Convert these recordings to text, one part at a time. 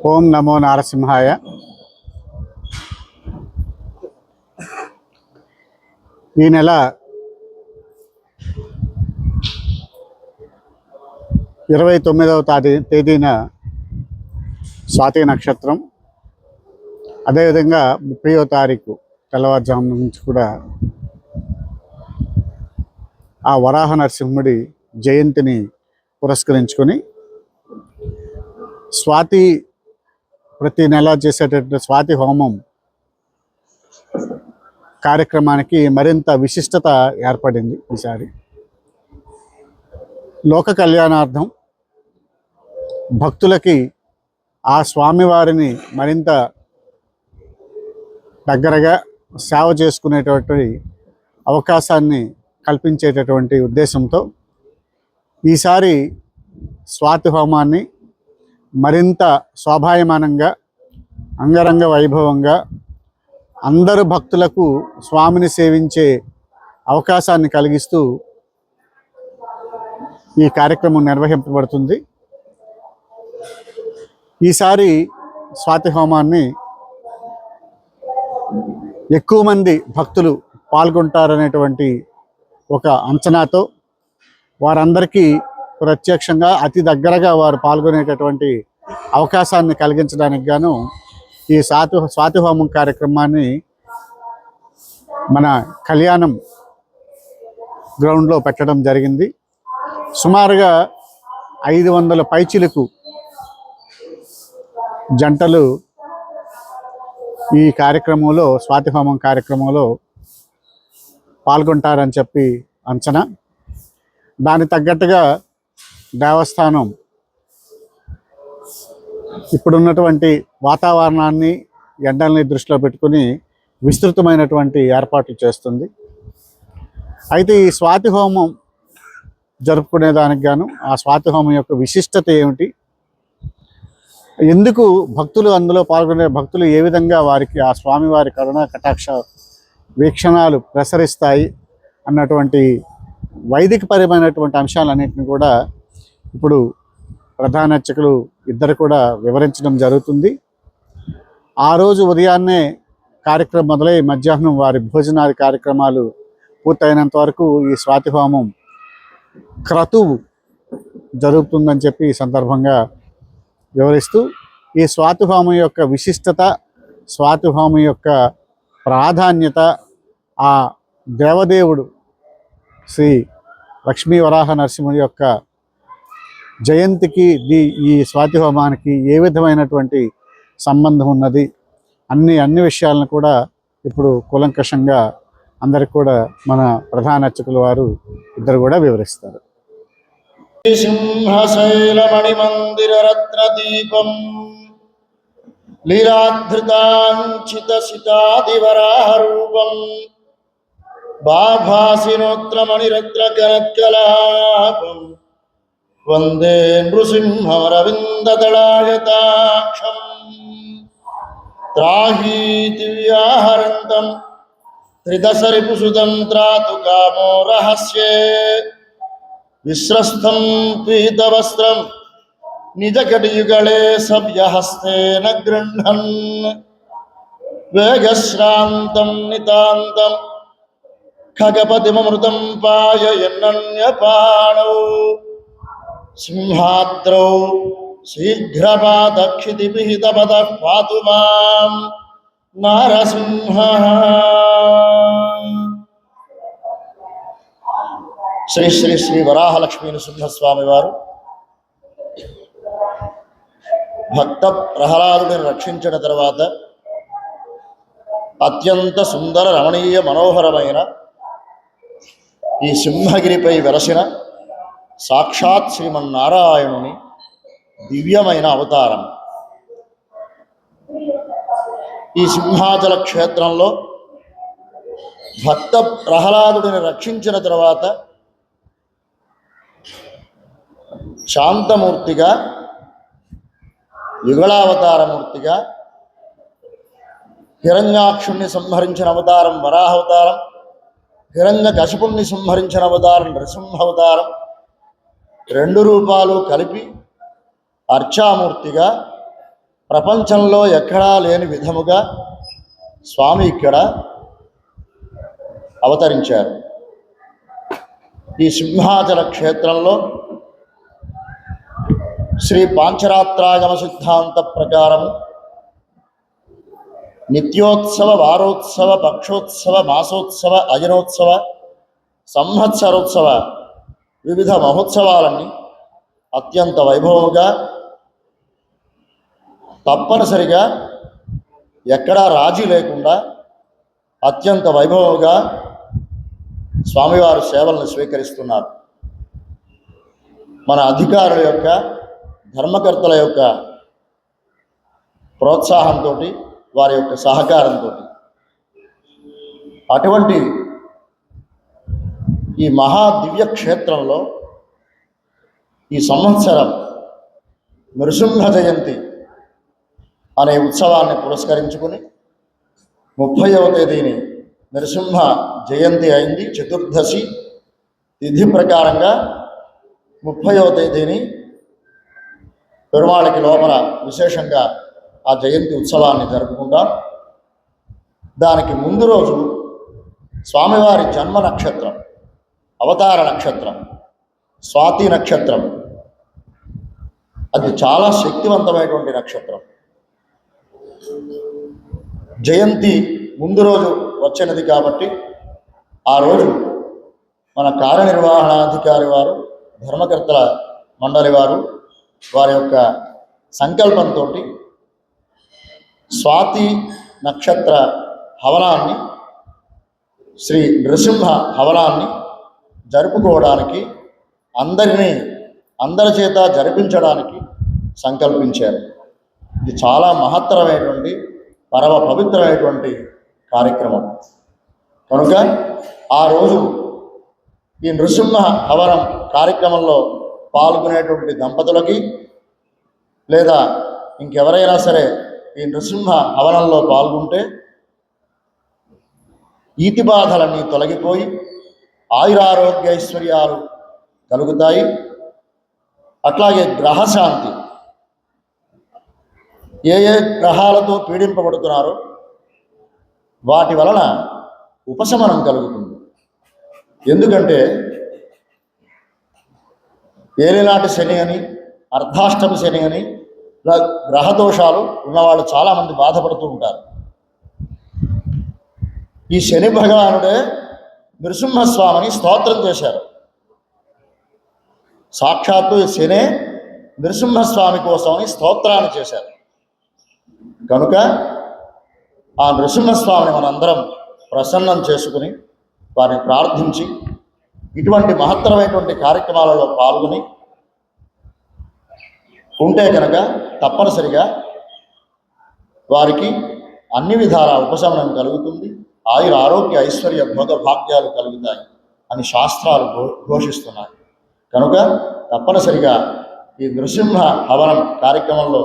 ఓం నమో నారసింహాయ. ఈ నెల 29వ తేదీన స్వాతి నక్షత్రం, అదేవిధంగా 30వ తారీఖు తెల్లవారుజాము నుంచి కూడా ఆ వరాహ నరసింహుడి జయంతిని పురస్కరించుకొని స్వాతి ప్రతి నెల చేసేటటువంటి స్వాతి హోమం కార్యక్రమానికి మరింత విశిష్టత ఏర్పడింది. ఈసారి లోక కళ్యాణార్థం భక్తులకి ఆ స్వామివారిని మరింత దగ్గరగా సేవ చేసుకునేటువంటి అవకాశాన్ని కల్పించేటటువంటి ఉద్దేశంతో ఈసారి స్వాతి హోమాన్ని మరింత శోభాయమానంగా, అంగరంగ వైభవంగా అందరు భక్తులకు స్వామిని సేవించే అవకాశాన్ని కలిగిస్తూ ఈ కార్యక్రమం నిర్వహింపబడుతుంది. ఈసారి స్వాతి హోమాన్ని ఎక్కువ మంది భక్తులు పాల్గొంటారనేటువంటి ఒక అంచనాతో వారందరికీ ప్రత్యక్షంగా అతి దగ్గరగా వారు పాల్గొనేటటువంటి అవకాశాన్ని కలిగించడానికి గాను ఈ స్వాతి హోమం కార్యక్రమాన్ని మన కళ్యాణం గ్రౌండ్లో పెట్టడం జరిగింది. సుమారుగా 500 పైచిలకు జంటలు ఈ కార్యక్రమంలో, స్వాతి హోమం కార్యక్రమంలో పాల్గొంటారని చెప్పి అంచనా. దానికి తగ్గట్టుగా దేవస్థానం ఇప్పుడున్నటువంటి వాతావరణాన్ని, ఎండల్ని దృష్టిలో పెట్టుకుని విస్తృతమైనటువంటి ఏర్పాట్లు చేస్తుంది. అయితే ఈ స్వాతి హోమం జరుపుకునే దానికి గాను ఆ స్వాతి హోమం యొక్క విశిష్టత ఏమిటి, ఎందుకు భక్తులు అందులో పాల్గొనే భక్తులు ఏ విధంగా వారికి ఆ స్వామివారి కరుణ కటాక్ష వీక్షణాలు ప్రసరిస్తాయి అన్నటువంటి వైదికపరమైనటువంటి అంశాలన్నింటినీ కూడా ఇప్పుడు ప్రధాన అర్చకులు ఇద్దరు కూడా వివరించడం జరుగుతుంది. ఆ రోజు ఉదయాన్నే కార్యక్రమం మొదలై మధ్యాహ్నం వారి భోజనాది కార్యక్రమాలు పూర్తయినంత వరకు ఈ స్వాతి హోమం క్రతువు జరుగుతుందని చెప్పి ఈ సందర్భంగా వివరిస్తూ, ఈ స్వాతి హోమం యొక్క విశిష్టత, స్వాతి హోమం యొక్క ప్రాధాన్యత, ఆ దేవదేవుడు శ్రీ లక్ష్మీ వరాహ నరసింహుడి యొక్క జయంతికి ఈ స్వాతి హోమానికి ఏ విధమైనటువంటి సంబంధం ఉన్నది, అన్ని విషయాలను కూడా ఇప్పుడు కూలంకషంగా అందరికి కూడా మన ప్రధాన అర్చకుల వారు ఇద్దరు కూడా వివరిస్తారు. సింహశైలమణి మందిర రత్న దీపం లీలాధృతాంచిత సితాదివరాహ రూపం బాభాసినోత్రమణి రత్న కనత్కలాపం వందే నృసింహరవిందదళాయతాక్షం త్రాహీతి వ్యాహరంతం త్రిదశరిపుసుతం త్రాతు కామో రహస్యే విశ్రస్తం పీతవస్త్రం నిజకటియుగళే సవ్యహస్తేన గృహ్ణన్ వేగశ్రాంతం నితాంతం ఖగపతిమృతం పాయయన్నన్యపాణౌ సింహాద్రౌ శీఘ్రపాదక్షితిపిహితపద పాతు మాం నారసింహః. శ్రీ శ్రీ శ్రీ వరాహలక్ష్మీ నృసింహస్వామి వారు భక్త ప్రహ్లాదుడిని రక్షించిన తర్వాత అత్యంత సుందర రమణీయ మనోహరమైన ఈ సింహగిరిపై వెలసిన సాక్షాత్ శ్రీమన్నారాయణుని దివ్యమైన అవతారం. ఈ సింహాచల క్షేత్రంలో భక్త ప్రహ్లాదుడిని రక్షించిన తర్వాత శాంతమూర్తిగా, యుగళావతారమూర్తిగా, హిరణ్యాక్షుణ్ణి సంహరించిన అవతారం వరాహావతారం, హిరణ్యకశిపుణ్ణి సంహరించిన అవతారం నృసింహావతారం, రెండు రూపాలు కలిపి అర్చామూర్తిగా ప్రపంచంలో ఎక్కడా లేని విధముగా స్వామి ఇక్కడ అవతరించారు. ఈ సింహాచల క్షేత్రంలో శ్రీ పాంచరాత్రాగమ సిద్ధాంత ప్రకారం నిత్యోత్సవ, వారోత్సవ, పక్షోత్సవ, మాసోత్సవ, అయనోత్సవ, సంవత్సరోత్సవ వివిధ మహోత్సవాలన్నీ అత్యంత వైభవముగా తప్పనిసరిగా ఎక్కడా రాజీ లేకుండా అత్యంత వైభవంగా స్వామివారి సేవలను స్వీకరిస్తున్నారు. మన అధికారుల యొక్క, ధర్మకర్తల యొక్క ప్రోత్సాహంతో, వారి యొక్క సహకారంతో అటువంటి ఈ మహాదివ్య క్షేత్రంలో ఈ సంవత్సరం నృసింహ జయంతి అనే ఉత్సవాన్ని పురస్కరించుకుని 30వ తేదీని నరసింహ జయంతి అయింది. చతుర్దశి తిథి ప్రకారంగా 30వ తేదీని పెరుమాళకి లోపల విశేషంగా ఆ జయంతి ఉత్సవాన్ని జరుపుకుంటాం. దానికి ముందు రోజు స్వామివారి జన్మ నక్షత్రం, అవతార నక్షత్రం, స్వాతి నక్షత్రం. అది చాలా శక్తివంతమైనటువంటి నక్షత్రం. జయంతి ముందు రోజు వచ్చినది కాబట్టి ఆ రోజు మన కార్యనిర్వహణాధికారి వారు, ధర్మకర్తల మండలి వారు వారి యొక్క సంకల్పంతో స్వాతి నక్షత్ర హవనాన్ని, శ్రీ నృసింహ హవనాన్ని జరుపుకోవడానికి, అందరి చేత జరిపించడానికి సంకల్పించారు. ఇది చాలా మహత్తరమైనటువంటి, పరమ పవిత్రమైనటువంటి కార్యక్రమం. కనుక ఆ రోజు ఈ నృసింహ హవనం కార్యక్రమంలో పాల్గొనేటువంటి దంపతులకి, లేదా ఇంకెవరైనా సరే ఈ నృసింహ హవనంలో పాల్గొంటే ఈతి బాధలన్నీ తొలగిపోయి ఆయురారోగ్య ఐశ్వర్యాలు కలుగుతాయి. అట్లాగే గ్రహశాంతి, ఏ గ్రహాలతో పీడింపబడుతున్నారో వాటి వలన ఉపశమనం కలుగుతుంది. ఎందుకంటే ఏలినాటి శని అని, అర్ధాష్టమి శని అని గ్రహదోషాలు ఉన్నవాళ్ళు చాలామంది బాధపడుతూ ఉంటారు. ఈ శని భగవానుడే నృసింహస్వామిని స్తోత్రం చేశారు. సాక్షాత్తు శనే నృసింహస్వామి కోసమని స్తోత్రాన్ని చేశారు. కనుక ఆ నృసింహస్వామిని మనందరం ప్రసన్నం చేసుకుని వారిని ప్రార్థించి ఇటువంటి మహత్తరమైనటువంటి కార్యక్రమాలలో పాల్గొని ఉంటే కనుక తప్పనిసరిగా వారికి అన్ని విధాల ఉపశమనం కలుగుతుంది. ఆయుర ఆరోగ్య ఐశ్వర్య భోగ భాగ్యాలు కలుగుతాయి అని శాస్త్రాలు ఘోషిస్తున్నాయి. కనుక తప్పనిసరిగా ఈ నృసింహ హవనం కార్యక్రమంలో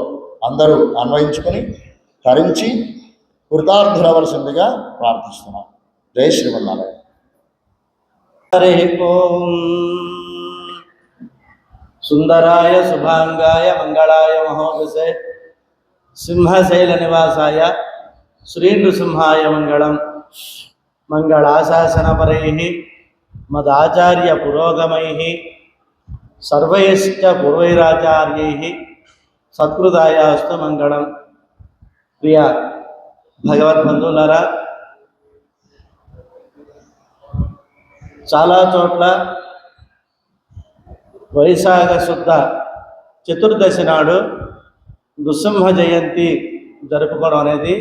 అందరూ అన్వయించుకొని తరించి కృతార్థులవలసిందిగా ప్రార్థిస్తున్నాం. జై శ్రీమన్నారాయణ. హరి ఓం. సుందరాయ శుభాంగాయ మంగళాయ మహోదశే సింహశైల నివాసాయ శ్రీ నృసింహాయ మంగళం. మంగళాశాసనపరై మదాచార్య పురోగమై సర్వైశ్చ పూర్వైరాచార్యై సత్కృతాయాస్తు మంగళం. ప్రియ భగవద్బంధువులారా, చాలా చోట్ల వైశాఖ శుద్ధ చతుర్దశి నాడు నృసింహ జయంతి జరుపుకోవడం అనేది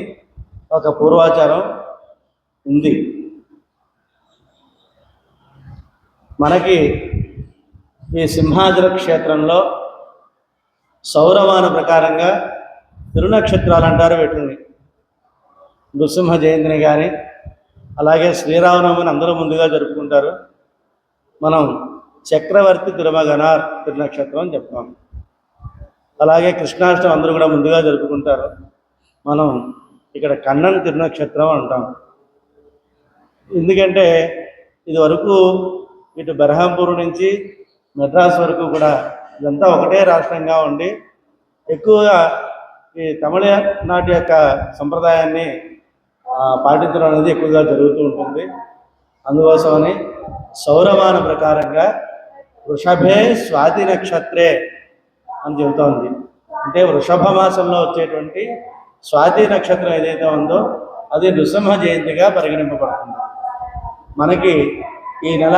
ఒక పూర్వాచారం ఉంది. మనకి ఈ సింహాచల క్షేత్రంలో సౌరమాన ప్రకారంగా తిరునక్షత్రాలు అంటారు వీటిని. నృసింహ జయంతిని కానీ, అలాగే శ్రీరామనవమిని అందరూ ముందుగా జరుపుకుంటారు. మనం చక్రవర్తి తిరుమగనార్ తిరునక్షత్రం అని చెప్తాం. అలాగే కృష్ణాష్టమి అందరూ కూడా ముందుగా జరుపుకుంటారు. మనం ఇక్కడ కన్నన్ తిరునక్షత్రం అంటాం. ఎందుకంటే ఇది వరకు ఇటు బెరహాంపూర్ నుంచి మెడ్రాస్ వరకు కూడా ఇదంతా ఒకటే రాష్ట్రంగా ఉండి ఎక్కువగా ఈ తమిళనాటి యొక్క సంప్రదాయాన్ని పాటించడం అనేది ఎక్కువగా జరుగుతూ ఉంటుంది. అందుకోసమని సౌరమాన ప్రకారంగా వృషభే స్వాతి నక్షత్రే అని చెబుతోంది. అంటే వృషభ మాసంలో వచ్చేటువంటి స్వాతి నక్షత్రం ఏదైతే ఉందో అది నృసింహ జయంతిగా పరిగణింపబడుతుంది. మనకి ఈ నెల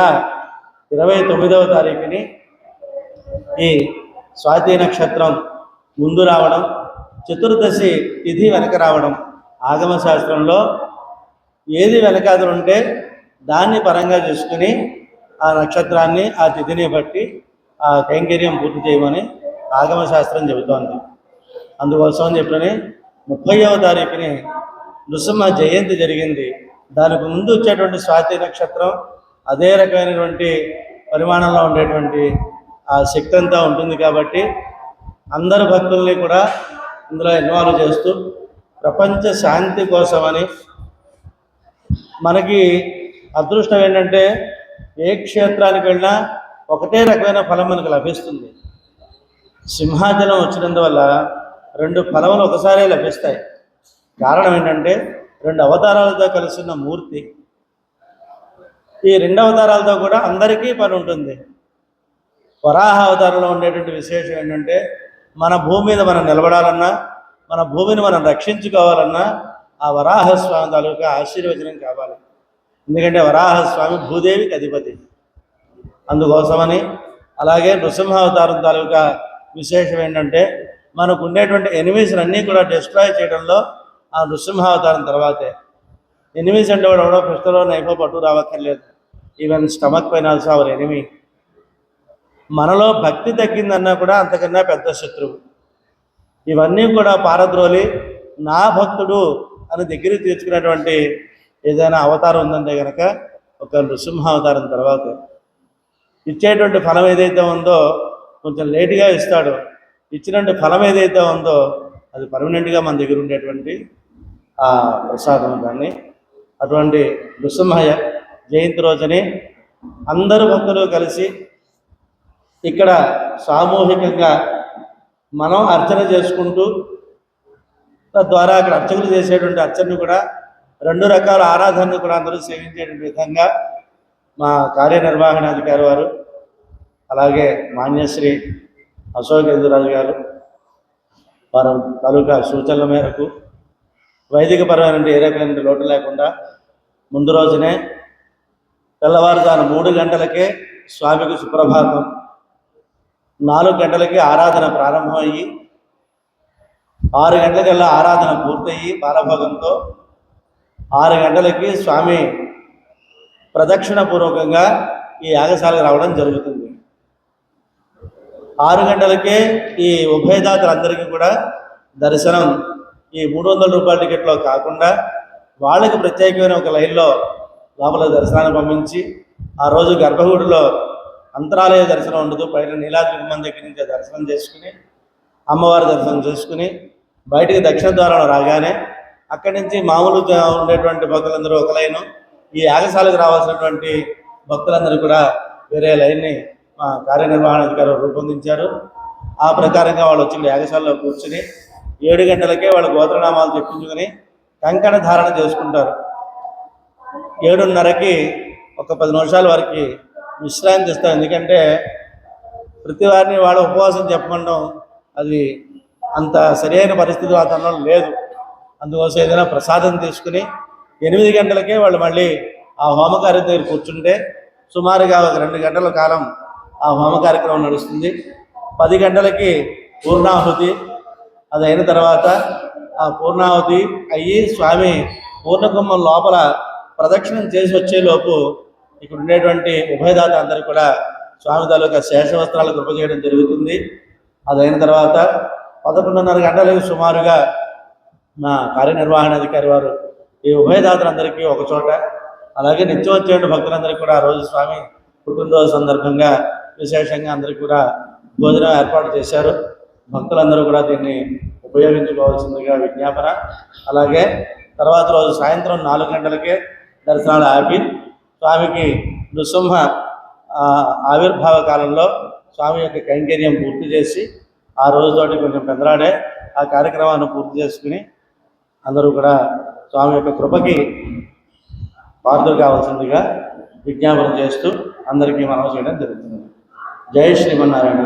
29వ తారీఖుని ఈ స్వాతి నక్షత్రం ముందు రావడం, చతుర్దశి తిథి వెనక రావడం, ఆగమ శాస్త్రంలో ఏది వెనకాతలు ఉంటే దాన్ని పరంగా చేసుకుని ఆ నక్షత్రాన్ని ఆ తిథిని బట్టి ఆ కైంకర్యం పూర్తి చేయమని ఆగమ శాస్త్రం చెబుతోంది. అందుకోసం చెప్పని 30వ తారీఖుని నృసింహ జయంతి జరిగింది. దానికి ముందు వచ్చేటువంటి స్వాతి నక్షత్రం అదే రకమైనటువంటి పరిమాణంలో ఉండేటువంటి ఆ శక్తి అంతా ఉంటుంది కాబట్టి అందరు భక్తుల్ని కూడా ఇందులో ఇన్వాల్వ్ చేస్తూ ప్రపంచ శాంతి కోసమని మనకి అదృష్టం ఏంటంటే ఏ క్షేత్రానికి వెళ్ళినా ఒకటే రకమైన ఫలం మనకు లభిస్తుంది. సింహాచలం వచ్చినందువల్ల 2 ఫలములు ఒకసారే లభిస్తాయి. కారణం ఏంటంటే 2 అవతారాలతో కలిసిన మూర్తి. ఈ 2 అవతారాలతో కూడా అందరికీ పని ఉంటుంది. వరాహ అవతారంలో ఉండేటువంటి విశేషం ఏంటంటే మన భూమి మీద మనం నిలబడాలన్నా, మన భూమిని మనం రక్షించుకోవాలన్నా ఆ వరాహస్వామి తాలూకా ఆశీర్వచనం కావాలి. ఎందుకంటే వరాహస్వామి భూదేవికి అధిపతి. అందుకోసమని అలాగే నృసింహావతారం తాలూకా విశేషం ఏంటంటే మనకు ఉండేటువంటి ఎనిమీస్ని అన్నీ కూడా డిస్ట్రాయ్ చేయడంలో ఆ నృసింహావతారం తర్వాతే. ఎనిమీస్ అంటే వాడు ఎవడో పిష్టలో నైఫో పట్టు రావక్కర్లేదు. ఈవెన్ స్టమక్ పైన ఆల్సో అవర్ ఎనిమీ. మనలో భక్తి తగ్గిందన్నా కూడా అంతకన్నా పెద్ద శత్రువు. ఇవన్నీ కూడా పారద్రోలి నా భక్తుడు అని దగ్గరికి తీర్చుకునేటువంటి ఏదైనా అవతారం ఉందంటే కనుక ఒక నృసింహావతారం తర్వాత ఇచ్చేటువంటి ఫలం ఏదైతే ఉందో కొంచెం లేటుగా ఇస్తాడు. ఇచ్చినటువంటి ఫలం ఏదైతే ఉందో అది పర్మనెంట్గా మన దగ్గర ఉండేటువంటి ఆ ప్రసాదం. దాన్ని అటువంటి నృసింహ జయంతి రోజుని అందరు భక్తులు కలిసి ఇక్కడ సామూహికంగా మనం అర్చన చేసుకుంటూ తద్వారా అక్కడ అర్చకులు చేసేటువంటి అర్చనను కూడా 2 రకాల ఆరాధనను కూడా అందరూ సేవించేటువంటి విధంగా మా కార్యనిర్వహణాధికారి వారు అలాగే మాన్యశ్రీ అశోక్ ఎదురాజు గారు వారి తాలూకా సూచనల మేరకు వైదికపరమైన ఏ రకమైన లోటు లేకుండా ముందు రోజునే తెల్లవారుజాము 3 గంటలకే స్వామికి సుప్రభాతం, 4 గంటలకి ఆరాధన ప్రారంభమయ్యి 6 గంటలకల్లా ఆరాధన పూర్తయ్యి బాలభోగంతో 6 గంటలకి స్వామి ప్రదక్షిణ పూర్వకంగా ఈ యాగశాలకు రావడం జరుగుతుంది. 6 గంటలకే ఈ ఉభయదాతలందరికీ కూడా దర్శనం ఈ 300 రూపాయల టికెట్లో కాకుండా వాళ్ళకి ప్రత్యేకమైన ఒక లైన్లో లోపల దర్శనాన్ని పంపించి ఆ రోజు గర్భగుడిలో అంతరాలయ దర్శనం ఉండదు. పైన నీలాద్రి గుమ్మం దగ్గర నుంచి దర్శనం చేసుకుని అమ్మవారి దర్శనం చేసుకుని బయటికి దక్షిణ ద్వారంలో రాగానే అక్కడి నుంచి మామూలు ఉండేటువంటి భక్తులందరూ ఒక లైను, ఈ యాగశాలకు రావాల్సినటువంటి భక్తులందరూ కూడా వేరే లైన్ని మా కార్యనిర్వహణాధికారి రూపొందించారు. ఆ ప్రకారంగా వాళ్ళు వచ్చి యాగశాలలో కూర్చుని 7 గంటలకే వాళ్ళ గోత్రనామాలు చెప్పించుకొని కంకణ ధారణ చేసుకుంటారు. 7:30కి ఒక 10 నిమిషాల వరకు విశ్రాంతి ఇస్తారు. ఎందుకంటే ప్రతి వారిని వాళ్ళ ఉపవాసం చెప్పడం అది అంత సరైన పరిస్థితి వాతావరణం లేదు. అందుకోసం ఏదైనా ప్రసాదం తీసుకుని 8 గంటలకే వాళ్ళు మళ్ళీ ఆ హోమ కార్యక్రమం దగ్గర కూర్చుంటే సుమారుగా ఒక 2 గంటల కాలం ఆ హోమ కార్యక్రమం నడుస్తుంది. 10 గంటలకి పూర్ణాహుతి. అది అయిన తర్వాత ఆ పూర్ణాహుతి అయ్యి స్వామి పూర్ణకుంభం లోపల ప్రదక్షిణం చేసి వచ్చేలోపు ఇక్కడ ఉండేటువంటి ఉభయదాత అందరూ కూడా స్వామి తాలూకా శేషవస్త్రాలు కృప చేయడం జరుగుతుంది. అదైన తర్వాత 11:30 గంటలకు సుమారుగా మా కార్యనిర్వహణాధికారి వారు ఈ ఉభయదాతలందరికీ ఒక చోట, అలాగే నిత్యం వచ్చేటువంటి భక్తులందరికీ కూడా ఆ రోజు స్వామి పుట్టినరోజు సందర్భంగా విశేషంగా అందరికీ కూడా భోజనం ఏర్పాటు చేశారు. భక్తులందరూ కూడా దీన్ని ఉపయోగించుకోవాల్సిందిగా విజ్ఞాపన. అలాగే తర్వాత రోజు సాయంత్రం 4 గంటలకే దర్శనాలు ఆపి స్వామికి నృసింహ ఆవిర్భావ కాలంలో స్వామి యొక్క కైంకర్యం పూర్తి చేసి ఆ రోజుతోటి కొంచెం పెద్దలాడే ఆ కార్యక్రమాన్ని పూర్తి చేసుకుని అందరూ కూడా స్వామి యొక్క కృపకి పాత్రలు కావాల్సిందిగా విజ్ఞాపన చేస్తూ అందరికీ మనవి చేయడం జరుగుతుంది. జై శ్రీమన్నారాయణ.